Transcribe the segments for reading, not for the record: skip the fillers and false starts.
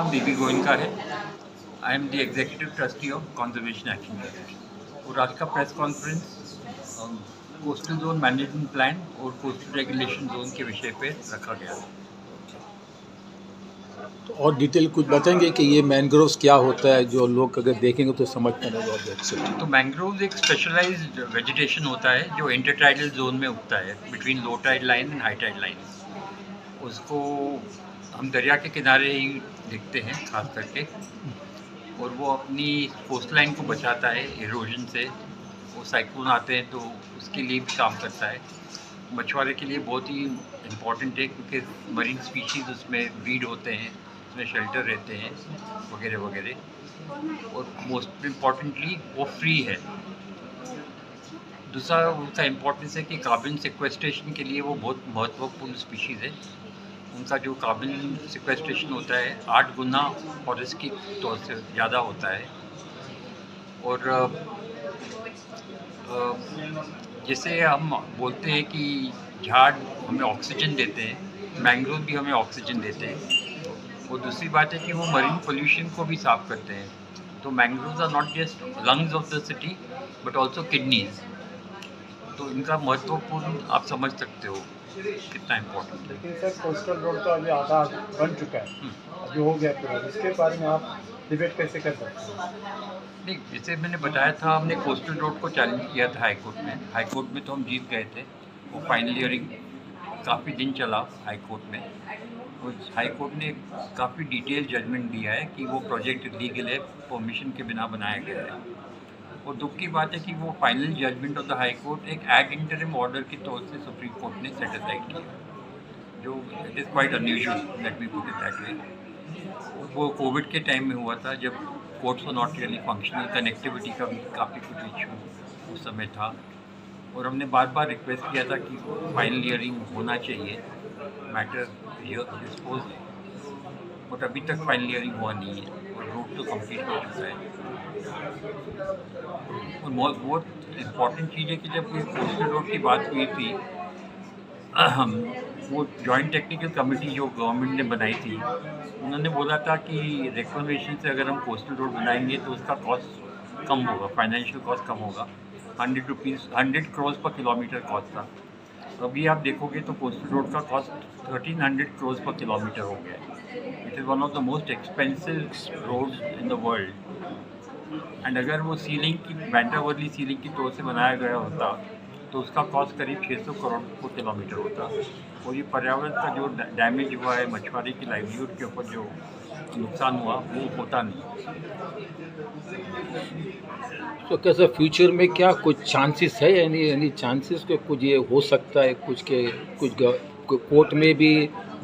नाम बीबी गोयनका है। I am the executive trustee of conservation action. और आज का press conference coastal zone management plan और कोस्टल रेगुलेशन जोन के विषय पे रखा गया। तो और डिटेल कुछ बताएंगे कि ये मैंग्रोव्स क्या होता है, जो लोग अगर देखेंगे तो समझ पाएंगे। तो मैंग्रोव्स एक स्पेशलाइज्ड वेजिटेशन होता है जो इंटरटाइडल जोन में उगता है between low tide line and high tide line. उसको हम दरिया के किनारे ही देखते हैं खास करके, और वो अपनी कोस्ट लाइन को बचाता है इरोजन से। वो साइक्लोन आते हैं तो उसके लिए भी काम करता है। मछुआरे के लिए बहुत ही इम्पॉर्टेंट है क्योंकि मरीन स्पीशीज़ उसमें ब्रीड होते हैं, उसमें शेल्टर रहते हैं वगैरह वगैरह। और मोस्ट इम्पॉर्टेंटली वो फ्री है। दूसरा उनका इम्पोर्टेंस है कि कार्बन सिक्वेस्ट्रेशन के लिए वो बहुत महत्वपूर्ण स्पीशीज़ है। उनका जो कार्बन सिक्वेस्ट्रेशन होता है 8 गुना फॉरेस्ट की तौर से ज़्यादा होता है। और जैसे हम बोलते हैं कि झाड़ हमें ऑक्सीजन देते हैं, मैंग्रोव भी हमें ऑक्सीजन देते हैं। और दूसरी बात है कि वो मरीन पोल्यूशन को भी साफ करते हैं। तो mangroves are not just lungs of the city but also kidneys. तो इनका महत्वपूर्ण आप समझ सकते हो कितना इम्पोर्टेंट है। लेकिन सर कोस्टल रोड तो अभी आधा बन चुका है, अभी हो गया पूरा, इसके बारे में आप डिबेट कैसे कर सकते हैं? नहीं, जैसे मैंने बताया था, हमने कोस्टल रोड को चैलेंज किया था हाई कोर्ट में। हाई कोर्ट में तो हम जीत गए थे। वो फाइनल हियरिंग काफ़ी दिन चला हाई कोर्ट में। उस हाई कोर्ट ने काफ़ी डिटेल जजमेंट दिया है कि वो प्रोजेक्ट इलीगल है, परमिशन के बिना बनाया गया है। और दुख की बात है कि वो final judgment of the high court एक एड इंटरिम ऑर्डर के तौर से सुप्रीम कोर्ट ने सेट असाइड किया, जो it is quite unusual, let me put it that way. वो कोविड के टाइम में हुआ था जब courts were not really functional, connectivity का भी काफ़ी कुछ इशू उस समय था। और हमने बार बार रिक्वेस्ट किया था कि फाइनल हियरिंग होना चाहिए, मैटर डिस्पोज, बट अभी तक फाइनल हियरिंग हुआ नहीं है और रोड तो कंप्लीट हो चुका है। और बहुत इम्पॉर्टेंट चीज़ है कि जब ये कोस्टल रोड की बात हुई थी, वो जॉइंट टेक्निकल कमेटी जो गवर्नमेंट ने बनाई थी, उन्होंने बोला था कि रिक्लेमेशन से अगर हम कोस्टल रोड बनाएंगे तो उसका कॉस्ट कम होगा, फाइनेंशियल कॉस्ट कम होगा। 100 करोड़ पर किलोमीटर कॉस्ट था। तो अभी आप देखोगे तो कोस्टल रोड का कॉस्ट 1300 करोड़ पर किलोमीटर हो गया है। It is one of the most expensive roads in the world. And अगर वो सीलिंग की बैंटावर्ली सीलिंग की तौर से बनाया गया होता तो उसका कॉस्ट करीब 600 करोड़ पर किलोमीटर होता। और ये पर्यावरण का जो डैमेज हुआ है, मछुआरे की लाइवलीहुड के ऊपर जो नुकसान हुआ, वो होता नहीं। तो कैसा फ्यूचर में क्या कुछ चांसेस है, यानी चांसेस के कुछ ये हो सकता है, कुछ के कुछ कोर्ट में भी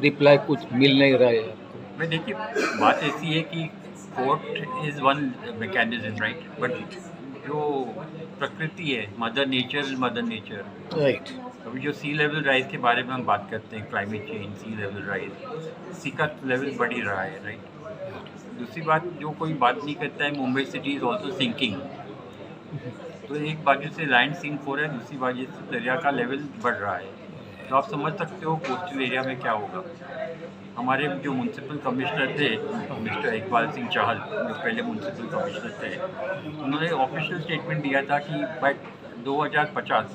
रिप्लाई कुछ मिल नहीं रहा है आपको? मैं देखिए, बात ऐसी है कि court is one mechanism, right, but जो प्रकृति है, मदर नेचर, राइट। अभी जो सी लेवल राइज के बारे में हम बात करते हैं, क्लाइमेट चेंज, सी लेवल राइज, सी का लेवल बढ़ ही रहा है, राइट। दूसरी बात जो कोई बात नहीं करता है, Mumbai city is also sinking. तो एक बाजू से लैंड सिंक हो रहा है, दूसरी बाजू से दरिया का लेवल बढ़ रहा है। तो आप समझ सकते हो कोस्टल एरिया में क्या होगा। हमारे जो म्यूनसिपल कमिश्नर थे, मिस्टर इकबाल सिंह चाहल, जो पहले म्यूनसिपल कमिश्नर थे, उन्होंने ऑफिशियल स्टेटमेंट दिया था कि बाय 2050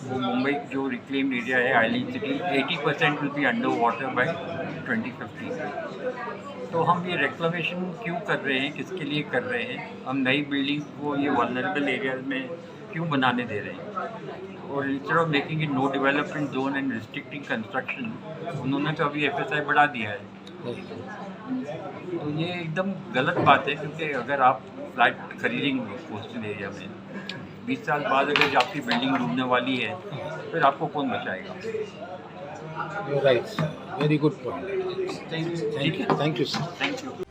वो मुंबई जो रिक्लेम्ड एरिया है, island city, 80% will be under water bye 2050। तो हम ये रेक्लेमेशन क्यों कर रहे हैं, किसके लिए कर रहे हैं? हम नई बिल्डिंग्स को ये वल्नरेबल एरियाज में क्यों बनाने दे रहे हैं? और instead of making it no development zone and restricting construction, उन्होंने तो अभी FSI बढ़ा दिया है। तो ये एकदम गलत बात है, क्योंकि अगर आप फ्लैट खरीदेंगे कोस्टल एरिया में, 20 साल बाद अगर आपकी बिल्डिंग डूबने वाली है, फिर आपको कौन बचाएगा? Right, very good point. Thank you sir. Thank you.